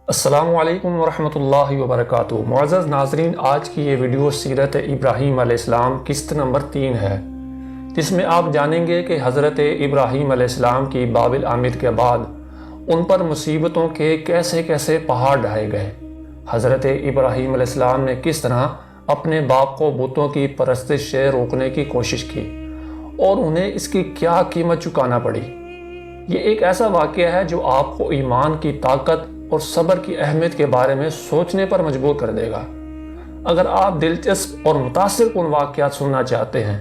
السلام علیکم ورحمۃ اللہ وبرکاتہ۔ معزز ناظرین، آج کی یہ ویڈیو سیرت ابراہیم علیہ السلام قسط نمبر 3 ہے، جس میں آپ جانیں گے کہ حضرت ابراہیم علیہ السلام کی بابل آمد کے بعد ان پر مصیبتوں کے کیسے کیسے پہاڑ ڈھائے گئے، حضرت ابراہیم علیہ السلام نے کس طرح اپنے باپ کو بتوں کی پرستش سے روکنے کی کوشش کی اور انہیں اس کی کیا قیمت چکانا پڑی۔ یہ ایک ایسا واقعہ ہے جو آپ کو ایمان کی طاقت اور صبر کی اہمیت کے بارے میں سوچنے پر مجبور کر دے گا۔ اگر آپ دلچسپ اور متاثر کن واقعات سننا چاہتے ہیں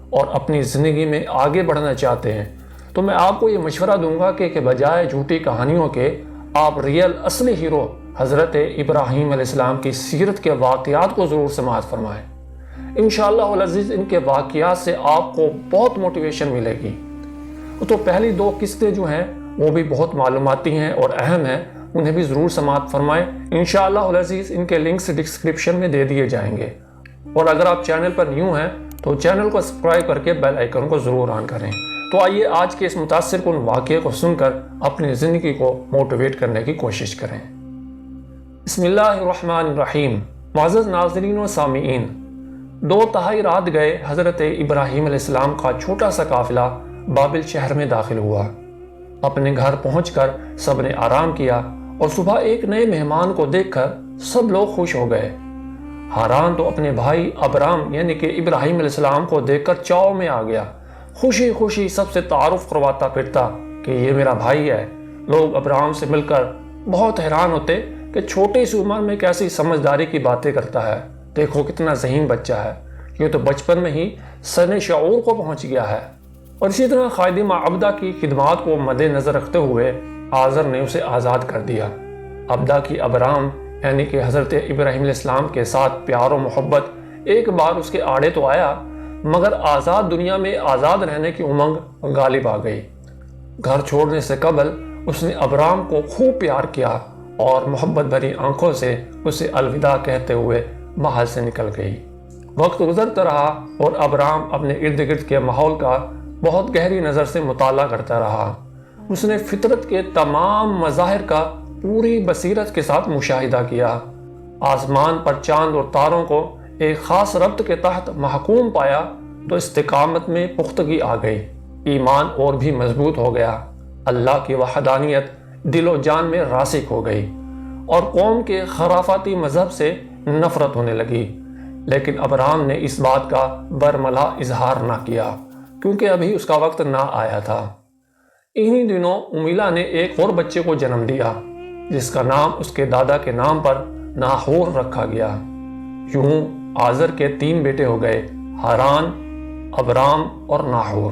اور اپنی زندگی میں آگے بڑھنا چاہتے ہیں تو میں آپ کو یہ مشورہ دوں گا کہ بجائے جھوٹی کہانیوں کے آپ ریئل اصلی ہیرو حضرت ابراہیم علیہ السلام کی سیرت کے واقعات کو ضرور سماعت فرمائیں۔ انشاءاللہ العزیز ان کے واقعات سے آپ کو بہت موٹیویشن ملے گی۔ تو پہلی 2 قسطیں جو ہیں وہ بھی بہت معلوماتی ہیں اور اہم ہیں، انہیں بھی ضرور سماعت فرمائیں۔ انشاءاللہ العزیز ان کے لنکس ڈسکرپشن میں دے دیے جائیں گے، اور اگر آپ چینل پر نیو ہیں تو چینل کو سبسکرائب کر کے بیل آئیکن کو ضرور آن کریں۔ تو آئیے آج کے اس متاثر کن واقعے کو سن کر اپنی زندگی کو موٹیویٹ کرنے کی کوشش کریں۔ بسم اللہ الرحمن الرحیم۔ معزز ناظرین و سامعین، 2 تہائی رات گئے حضرت ابراہیم علیہ السلام کا چھوٹا سا قافلہ بابل شہر میں داخل ہوا۔ اپنے گھر پہنچ کر سب نے آرام کیا اور صبح ایک نئے مہمان کو دیکھ کر سب لوگ خوش ہو گئے۔ ہاران تو اپنے بھائی ابرام یعنی کہ ابراہیم علیہ السلام کو دیکھ کر چاؤ میں آ گیا، خوشی خوشی سب سے تعارف کرواتا پھرتا کہ یہ میرا بھائی ہے۔ لوگ ابرام سے مل کر بہت حیران ہوتے کہ چھوٹی سی عمر میں کیسی سمجھداری کی باتیں کرتا ہے، دیکھو کتنا ذہین بچہ ہے، یہ تو بچپن میں ہی سن شعور کو پہنچ گیا ہے۔ اور اسی طرح خادمہ عبدہ کی خدمات کو مد نظر رکھتے ہوئے آزر نے اسے آزاد کر دیا۔ عبدہ کی ابرام یعنی کہ حضرت ابراہیم علیہ السلام کے ساتھ پیار و محبت ایک بار اس کے آڑے تو آیا، مگر آزاد دنیا میں آزاد رہنے کی امنگ غالب آ گئی۔ گھر چھوڑنے سے قبل اس نے ابرام کو خوب پیار کیا اور محبت بھری آنکھوں سے اسے الوداع کہتے ہوئے محل سے نکل گئی۔ وقت گزرتا رہا اور ابرام اپنے ارد گرد کے ماحول کا بہت گہری نظر سے مطالعہ کرتا رہا۔ اس نے فطرت کے تمام مظاہر کا پوری بصیرت کے ساتھ مشاہدہ کیا۔ آسمان پر چاند اور تاروں کو ایک خاص ربط کے تحت محکوم پایا تو استقامت میں پختگی آ گئی، ایمان اور بھی مضبوط ہو گیا، اللہ کی وحدانیت دل و جان میں راسخ ہو گئی اور قوم کے خرافاتی مذہب سے نفرت ہونے لگی۔ لیکن ابرام نے اس بات کا برملا اظہار نہ کیا کیونکہ ابھی اس کا وقت نہ آیا تھا۔ انہی دنوں امیلا نے ایک اور بچے کو جنم دیا جس کا نام اس کے دادا کے نام پر ناہور رکھا گیا۔ یوں آزر کے 3 بیٹے ہو گئے، ہاران، ابرام اور ناہور۔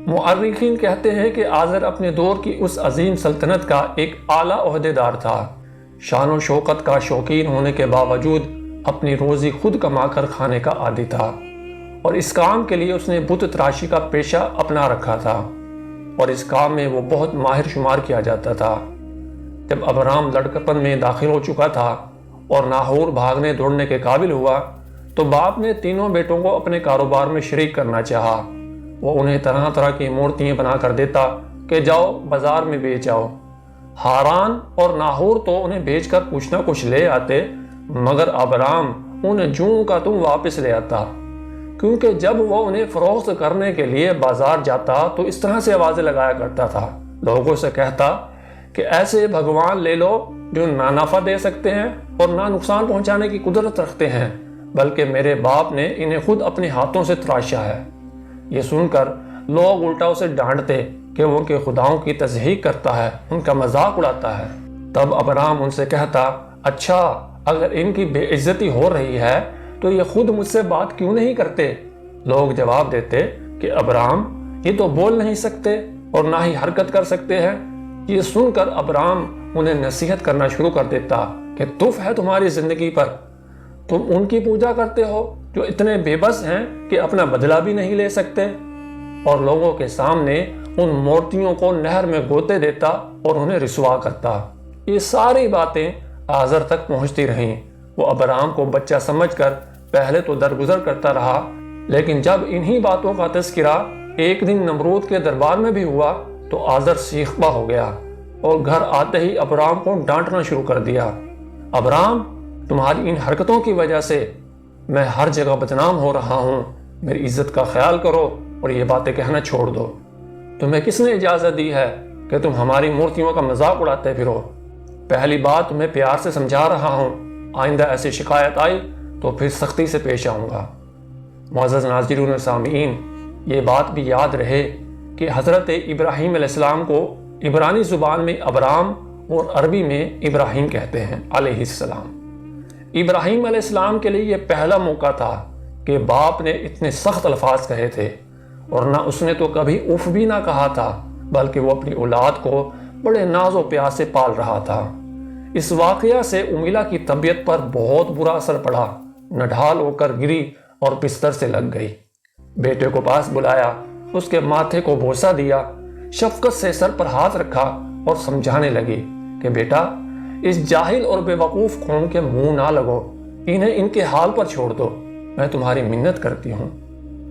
مؤرخین کہتے ہیں کہ آزر اپنے دور کی اس عظیم سلطنت کا ایک اعلیٰ عہدیدار تھا۔ شان و شوکت کا شوقین ہونے کے باوجود اپنی روزی خود کما کر کھانے کا عادی تھا، اور اس کام کے لیے اس نے بت تراشی کا پیشہ اپنا رکھا تھا، اور اس کام میں وہ بہت ماہر شمار کیا جاتا تھا۔ جب ابرام لڑکپن میں داخل ہو چکا تھا اور ناہور بھاگنے دوڑنے کے قابل ہوا تو باپ نے تینوں بیٹوں کو اپنے کاروبار میں شریک کرنا چاہا۔ وہ انہیں طرح طرح کی مورتیاں بنا کر دیتا کہ جاؤ بازار میں بیچ آؤ۔ ہاران اور ناہور تو انہیں بیچ کر کچھ نہ کچھ لے آتے، مگر ابرام انہیں جوں کا توں واپس لے آتا، کیونکہ جب وہ انہیں فروخت کرنے کے لیے بازار جاتا تو اس طرح سے آوازیں لگایا کرتا تھا، لوگوں سے کہتا کہ ایسے بھگوان لے لو جو نہ نفع دے سکتے ہیں اور نہ نقصان پہنچانے کی قدرت رکھتے ہیں، بلکہ میرے باپ نے انہیں خود اپنے ہاتھوں سے تراشا ہے۔ یہ سن کر لوگ الٹا اسے ڈانٹتے کہ وہ ان کے خداؤں کی تضحیق کرتا ہے، ان کا مذاق اڑاتا ہے۔ تب ابرام ان سے کہتا، اچھا اگر ان کی بے عزتی ہو رہی ہے تو یہ خود مجھ سے بات کیوں نہیں کرتے؟ لوگ جواب دیتے کہ ابرام یہ تو بول نہیں سکتے اور نہ ہی حرکت کر سکتے ہیں۔ یہ سن کر ابرام انہیں نصیحت کرنا شروع کر دیتا کہ تف ہے تمہاری زندگی پر، تم ان کی پوجا کرتے ہو جو اتنے بے بس ہیں کہ اپنا بدلہ بھی نہیں لے سکتے، اور لوگوں کے سامنے ان مورتیوں کو نہر میں گوتے دیتا اور انہیں رسوا کرتا۔ یہ ساری باتیں آزر تک پہنچتی رہیں۔ وہ ابرام کو بچہ سمجھ کر پہلے تو درگزر کرتا رہا، لیکن جب انہی باتوں کا تذکرہ ایک دن نمرود کے دربار میں بھی ہوا تو آزر سیخبہ ہو گیا۔ اور گھر آتے ہی ابرام کو ڈانٹنا شروع کر دیا۔ ابرام، تمہاری ان حرکتوں کی وجہ سے میں ہر جگہ بدنام ہو رہا ہوں، میری عزت کا خیال کرو اور یہ باتیں کہنا چھوڑ دو۔ تمہیں کس نے اجازت دی ہے کہ تم ہماری مورتیوں کا مذاق اڑاتے پھرو؟ پہلی بات تمہیں پیار سے سمجھا رہا ہوں، آئندہ ایسی شکایت آئی تو پھر سختی سے پیش آؤں گا۔ معزز ناظرین و سامعین، یہ بات بھی یاد رہے کہ حضرت ابراہیم علیہ السلام کو عبرانی زبان میں ابرام اور عربی میں ابراہیم کہتے ہیں علیہ السلام۔ ابراہیم علیہ السلام کے لیے یہ پہلا موقع تھا کہ باپ نے اتنے سخت الفاظ کہے تھے، اور نہ اس نے تو کبھی اف بھی نہ کہا تھا، بلکہ وہ اپنی اولاد کو بڑے ناز و پیار سے پال رہا تھا۔ اس واقعہ سے امیلا کی طبیعت پر بہت برا اثر پڑا، نڈھال ہو کر گری اور بستر سے لگ گئی۔ بیٹے کو پاس بلایا، اس کے ماتھے کو بوسہ دیا، شفقت سے سر پر ہاتھ رکھا اور سمجھانے لگی کہ بیٹا، اس جاہل اور بے وقوف قوم کے منہ نہ لگو، انہیں ان کے حال پر چھوڑ دو، میں تمہاری منت کرتی ہوں۔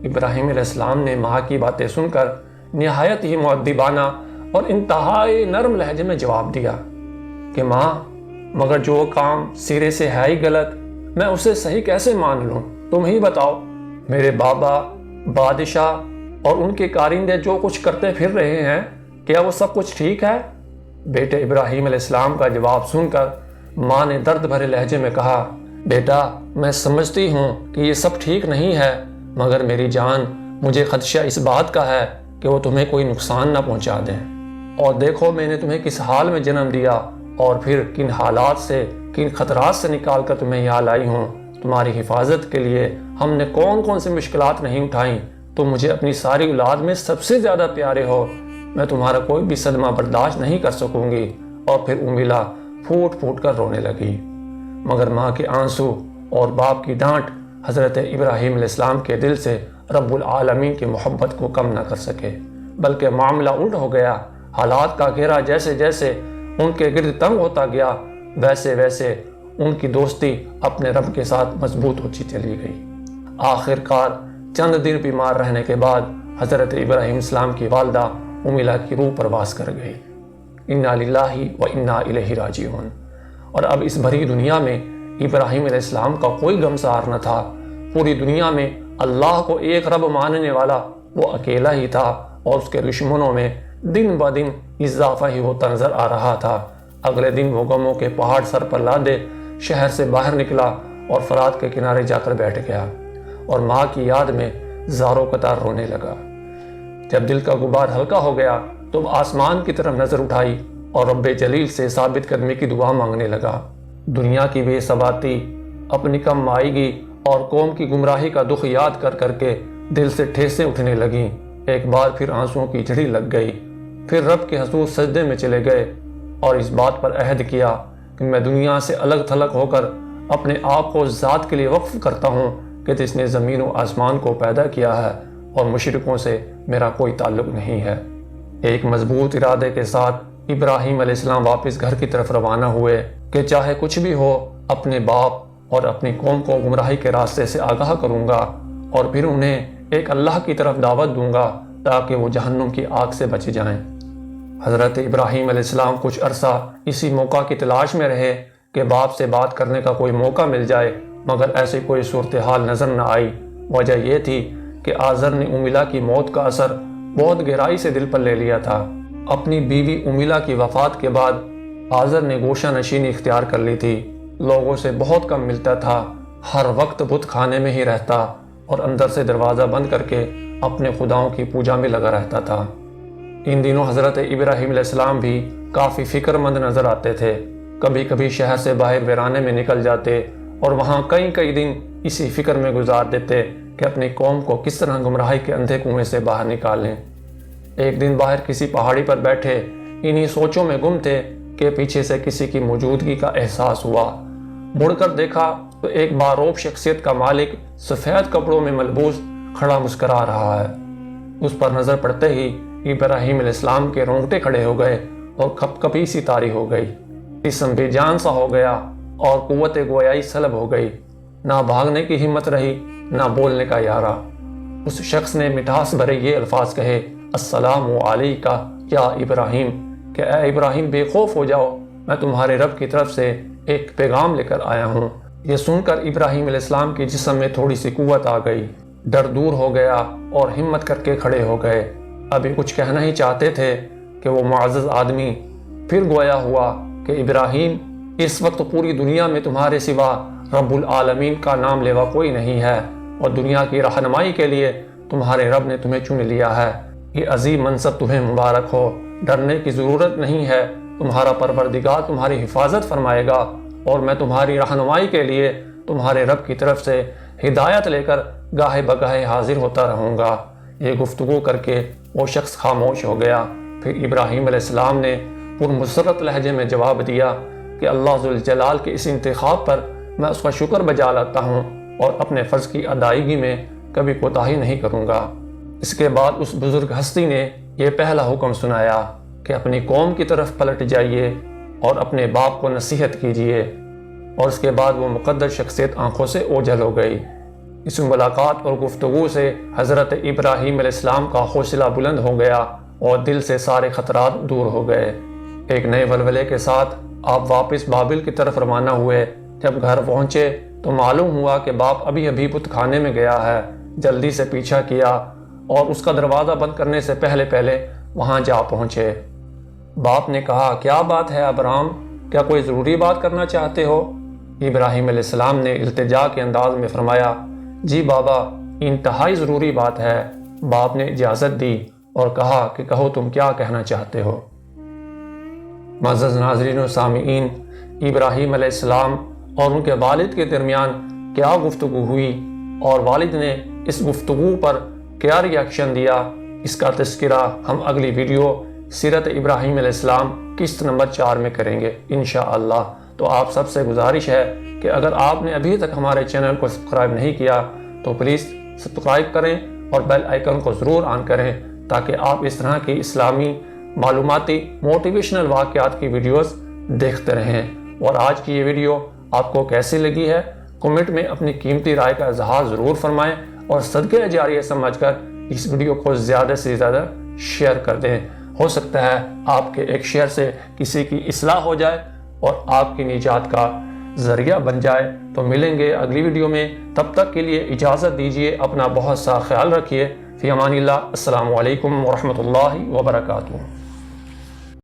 ابراہیم علیہ السلام نے ماں کی باتیں سن کر نہایت ہی مؤدبانہ اور انتہائی نرم لہجے میں جواب دیا کہ ماں، مگر جو کام سرے سے ہے ہی غلط، میں اسے صحیح کیسے مان لوں؟ تم ہی بتاؤ، میرے بابا، بادشاہ اور ان کے کارندے جو کچھ کرتے پھر رہے ہیں، کیا وہ سب کچھ ٹھیک ہے؟ بیٹے ابراہیم علیہ السلام کا جواب سن کر ماں نے درد بھرے لہجے میں کہا، بیٹا، میں سمجھتی ہوں کہ یہ سب ٹھیک نہیں ہے، مگر میری جان، مجھے خدشہ اس بات کا ہے کہ وہ تمہیں کوئی نقصان نہ پہنچا دیں۔ اور دیکھو میں نے تمہیں کس حال میں جنم دیا، اور پھر کن حالات سے، کن خطرات سے نکال کر تمہیں یہاں لائی ہوں۔ تمہاری حفاظت کے لیے ہم نے کون کون سی مشکلات نہیں اٹھائیں۔ تم مجھے اپنی ساری اولاد میں سب سے زیادہ پیارے ہو، میں تمہارا کوئی بھی صدمہ برداشت نہیں کر سکوں گی۔ اور پھر امیلا پھوٹ پھوٹ کر رونے لگی، مگر ماں کے آنسو اور باپ کی ڈانٹ حضرت ابراہیم علیہ السلام کے دل سے رب العالمین کی محبت کو کم نہ کر سکے، بلکہ معاملہ الٹ ہو گیا۔ حالات کا گھیرا جیسے جیسے ان کے گرد تنگ ہوتا گیا، ویسے ویسے ان کی دوستی اپنے رب کے ساتھ مضبوط ہوتی چلی گئی۔ آخر کار چند دن بیمار رہنے کے بعد حضرت ابراہیم السلام کی والدہ امیلا کی روح پرواز کر گئی۔ انا للہ و انا الیہ راجعون۔ اور اب اس بھری دنیا میں ابراہیم علیہ السلام کا کوئی غمسار نہ تھا۔ پوری دنیا میں اللہ کو ایک رب ماننے والا وہ اکیلا ہی تھا، اور اس کے دشمنوں میں دن بدن اضافہ ہی ہوتا نظر آ رہا تھا۔ اگلے دن وہ غموں کے پہاڑ سر پر لادے شہر سے باہر نکلا اور فرات کے کنارے جا کر بیٹھ گیا، اور ماں کی یاد میں زاروں قطار رونے لگا۔ جب دل کا غبار ہلکا ہو گیا تو آسمان کی طرف نظر اٹھائی اور رب جلیل سے ثابت قدمی کی دعا مانگنے لگا۔ دنیا کی بے ثباتی، اپنی کم مائیگی اور قوم کی گمراہی کا دکھ یاد کر کر کے دل سے ٹھیسیں اٹھنے لگیں۔ ایک بار پھر آنسوؤں کی جھڑی لگ گئی۔ پھر رب کے حضور سجدے میں چلے گئے اور اس بات پر عہد کیا کہ میں دنیا سے الگ تھلگ ہو کر اپنے آپ کو ذات کے لیے وقف کرتا ہوں کہ جس نے زمین و آسمان کو پیدا کیا ہے، اور مشرکوں سے میرا کوئی تعلق نہیں ہے۔ ایک مضبوط ارادے کے ساتھ ابراہیم علیہ السلام واپس گھر کی طرف روانہ ہوئے کہ چاہے کچھ بھی ہو، اپنے باپ اور اپنی قوم کو گمراہی کے راستے سے آگاہ کروں گا، اور پھر انہیں ایک اللہ کی طرف دعوت دوں گا تاکہ وہ جہنم کی آگ سے بچ جائیں۔ حضرت ابراہیم علیہ السلام کچھ عرصہ اسی موقع کی تلاش میں رہے کہ باپ سے بات کرنے کا کوئی موقع مل جائے، مگر ایسی کوئی صورتحال نظر نہ آئی۔ وجہ یہ تھی کہ آزر نے امیلا کی موت کا اثر بہت گہرائی سے دل پر لے لیا تھا۔ اپنی بیوی امیلا کی وفات کے بعد آزر نے گوشہ نشینی اختیار کر لی تھی، لوگوں سے بہت کم ملتا تھا، ہر وقت بت خانے میں ہی رہتا اور اندر سے دروازہ بند کر کے اپنے خداؤں کی پوجا میں لگا رہتا تھا۔ ان دنوں حضرت ابراہیم علیہ السلام بھی کافی فکر مند نظر آتے تھے۔ کبھی کبھی شہر سے باہر ویرانے میں نکل جاتے اور وہاں کئی دن اسی فکر میں گزار دیتے کہ اپنی قوم کو کس طرح گمراہی کے اندھے کنویں سے باہر نکالیں۔ ایک دن باہر کسی پہاڑی پر بیٹھے انہی سوچوں میں گم تھے کہ پیچھے سے کسی کی موجودگی کا احساس ہوا۔ مڑ کر دیکھا تو ایک باروب شخصیت کا مالک سفید کپڑوں میں ملبوس کھڑا مسکرا رہا ہے۔ اس پر نظر پڑتے ہی ابراہیم علیہ السلام کے رونگٹے کھڑے ہو گئے اور کپ کپی سی طاری ہو گئی، جسم بے جان سا ہو گیا اور قوت گویائی سلب ہو گئی۔ نہ بھاگنے کی ہمت رہی، نہ بولنے کا یارہ۔ اس شخص نے مٹھاس بھرے یہ الفاظ کہے، السلام علیکہ یا ابراہیم، کہ اے ابراہیم بے خوف ہو جاؤ، میں تمہارے رب کی طرف سے ایک پیغام لے کر آیا ہوں۔ یہ سن کر ابراہیم علیہ السلام کے جسم میں تھوڑی سی قوت آ گئی، ڈر دور ہو گیا اور ہمت کر کے کھڑے ہو گئے۔ ابھی کچھ کہنا ہی چاہتے تھے کہ وہ معزز آدمی پھر گویا ہوا کہ ابراہیم، اس وقت پوری دنیا میں تمہارے سوا رب العالمین کا نام لیوا کوئی نہیں ہے، اور دنیا کی رہنمائی کے لیے تمہارے رب نے تمہیں چن لیا ہے۔ یہ عظیم منصب تمہیں مبارک ہو، ڈرنے کی ضرورت نہیں ہے، تمہارا پروردگار تمہاری حفاظت فرمائے گا، اور میں تمہاری رہنمائی کے لیے تمہارے رب کی طرف سے ہدایت لے کر گاہے بگاہے حاضر ہوتا رہوں گا۔ یہ گفتگو کر کے وہ شخص خاموش ہو گیا۔ پھر ابراہیم علیہ السلام نے پرمسرت لہجے میں جواب دیا کہ اللہ ذوالجلال کے اس انتخاب پر میں اس کا شکر بجا لاتا ہوں اور اپنے فرض کی ادائیگی میں کبھی کوتاہی نہیں کروں گا۔ اس کے بعد اس بزرگ ہستی نے یہ پہلا حکم سنایا کہ اپنی قوم کی طرف پلٹ جائیے اور اپنے باپ کو نصیحت کیجیے، اور اس کے بعد وہ مقدس شخصیت آنکھوں سے اوجھل ہو گئی۔ اس ملاقات اور گفتگو سے حضرت ابراہیم علیہ السلام کا حوصلہ بلند ہو گیا اور دل سے سارے خطرات دور ہو گئے۔ ایک نئے ولولے کے ساتھ آپ واپس بابل کی طرف روانہ ہوئے۔ جب گھر پہنچے تو معلوم ہوا کہ باپ ابھی بت خانے میں گیا ہے۔ جلدی سے پیچھا کیا اور اس کا دروازہ بند کرنے سے پہلے وہاں جا پہنچے۔ باپ نے کہا، کیا بات ہے ابرام، کیا کوئی ضروری بات کرنا چاہتے ہو؟ ابراہیم علیہ السلام نے التجا کے انداز میں فرمایا، جی بابا، انتہائی ضروری بات ہے۔ باپ نے اجازت دی اور کہا کہ کہو تم کیا کہنا چاہتے ہو۔ معزز ناظرین و سامعین، ابراہیم علیہ السلام اور ان کے والد کے درمیان کیا گفتگو ہوئی اور والد نے اس گفتگو پر کیا ری ایکشن دیا، اس کا تذکرہ ہم اگلی ویڈیو سیرت ابراہیم علیہ السلام قسط نمبر 4 میں کریں گے انشاءاللہ۔ تو آپ سب سے گزارش ہے کہ اگر آپ نے ابھی تک ہمارے چینل کو سبسکرائب نہیں کیا تو پلیز سبسکرائب کریں اور بیل آئیکن کو ضرور آن کریں، تاکہ آپ اس طرح کی اسلامی معلوماتی موٹیویشنل واقعات کی ویڈیوز دیکھتے رہیں۔ اور آج کی یہ ویڈیو آپ کو کیسی لگی ہے، کمنٹ میں اپنی قیمتی رائے کا اظہار ضرور فرمائیں، اور صدقہ جاریہ سمجھ کر اس ویڈیو کو زیادہ سے زیادہ شیئر کر دیں۔ ہو سکتا ہے آپ کے ایک شیئر سے کسی کی اصلاح ہو جائے اور آپ کی نجات کا ذریعہ بن جائے۔ تو ملیں گے اگلی ویڈیو میں، تب تک کے لیے اجازت دیجیے، اپنا بہت سا خیال رکھیے۔ فی امان اللہ، السلام علیکم ورحمۃ اللہ وبرکاتہ۔